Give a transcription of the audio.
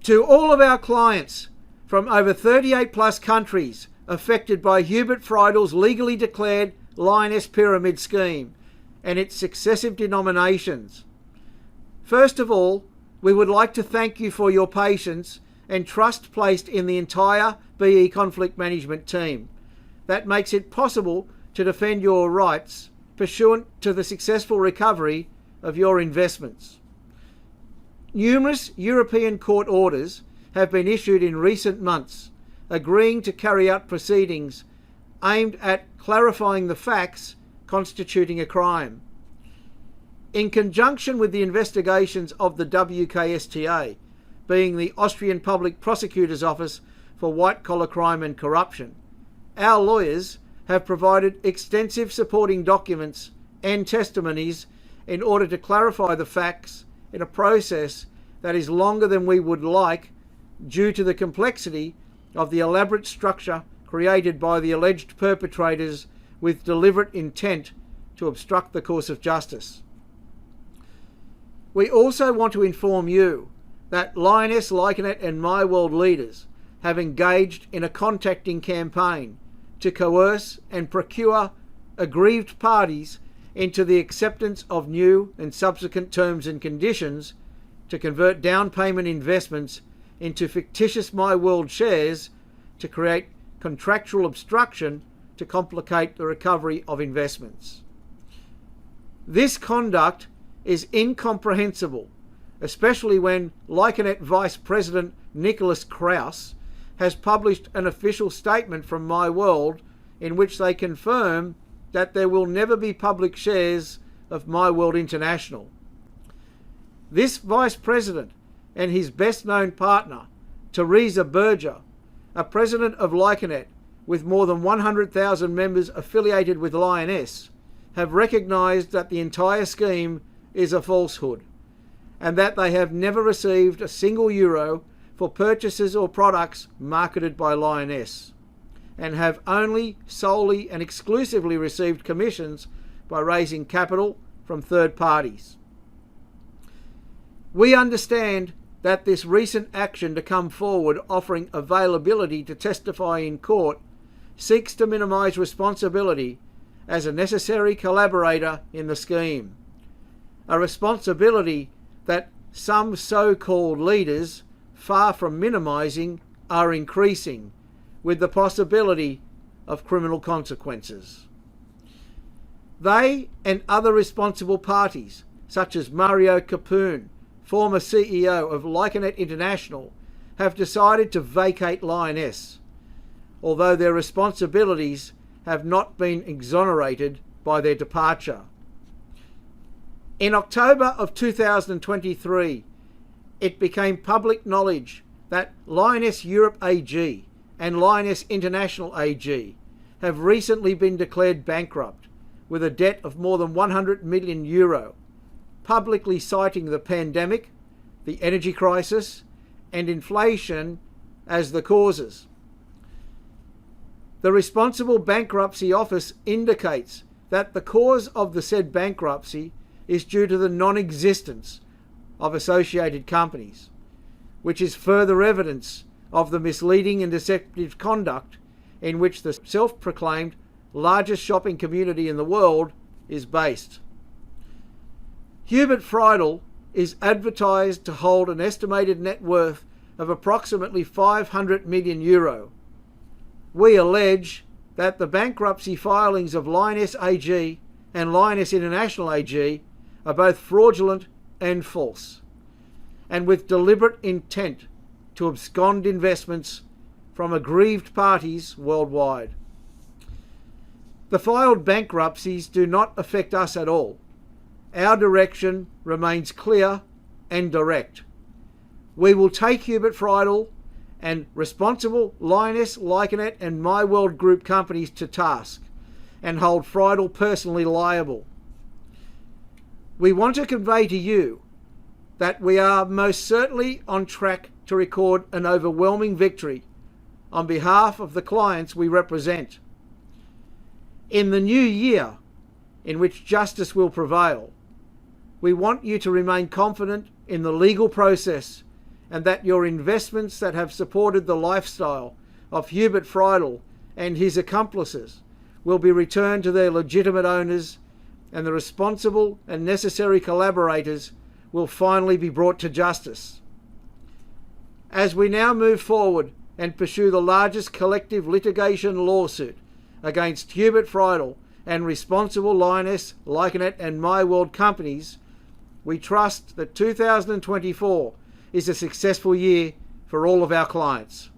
To all of our clients from over 38 plus countries affected by Hubert Freidl's legally declared lioness pyramid scheme and its successive denominations. First of all, we would like to thank you for your patience and trust placed in the entire BE Conflikt Management team. That makes it possible to defend your rights pursuant to the successful recovery of your investments. Numerous European court orders have been issued in recent months, agreeing to carry out proceedings aimed at clarifying the facts constituting a crime. In conjunction with the investigations of the WKSTA, being the Austrian Public Prosecutors Office for white-collar crime and corruption, our lawyers have provided extensive supporting documents and testimonies in order to clarify the facts in a process that is longer than we would like due to the complexity of the elaborate structure created by the alleged perpetrators with deliberate intent to obstruct the course of justice. We also want to inform you that Lyoness, Lyconet and Myworld leaders have engaged in a contacting campaign to coerce and procure aggrieved parties into the acceptance of new and subsequent terms and conditions to convert down payment investments into fictitious Myworld shares to create contractual obstruction to complicate the recovery of investments. This conduct is incomprehensible, especially when Lyconet Vice President Nicholas Kraus has published an official statement from Myworld in which they confirm that there will never be public shares of Myworld International. This Vice President and his best-known partner, Teresa Berger, a president of Lyconet with more than 100,000 members affiliated with Lyoness, have recognised that the entire scheme is a falsehood and that they have never received a single euro for purchases or products marketed by Lyoness, and have only solely and exclusively received commissions by raising capital from third parties. We understand that this recent action to come forward offering availability to testify in court seeks to minimise responsibility as a necessary collaborator in the scheme, a responsibility that some so-called leaders, far from minimising, are increasing, with the possibility of criminal consequences. They and other responsible parties, such as Mario Capone, former CEO of Lyconet International, have decided to vacate Lyoness, although their responsibilities have not been exonerated by their departure. In October of 2023, it became public knowledge that Lyoness Europe AG and Lyoness International AG have recently been declared bankrupt with a debt of more than €100 million, publicly citing the pandemic, the energy crisis, and inflation as the causes. The Responsible Bankruptcy Office indicates that the cause of the said bankruptcy is due to the non-existence of associated companies, which is further evidence of the misleading and deceptive conduct in which the self-proclaimed largest shopping community in the world is based. Hubert Freidl is advertised to hold an estimated net worth of approximately €500 million. We allege that the bankruptcy filings of Lyoness AG and Lyoness International AG are both fraudulent and false, and with deliberate intent to abscond investments from aggrieved parties worldwide. The filed bankruptcies do not affect us at all. Our direction remains clear and direct. We will take Hubert Freidl and responsible Lyoness, Lyconet and Myworld Group companies to task and hold Freidl personally liable. We want to convey to you that we are most certainly on track to record an overwhelming victory on behalf of the clients we represent. In the new year, in which justice will prevail, we want you to remain confident in the legal process and that your investments that have supported the lifestyle of Hubert Freidl and his accomplices will be returned to their legitimate owners, and the responsible and necessary collaborators will finally be brought to justice. As we now move forward and pursue the largest collective litigation lawsuit against Hubert Freidl and responsible Lyoness, Lyconet and Myworld companies, we trust that 2024 is a successful year for all of our clients.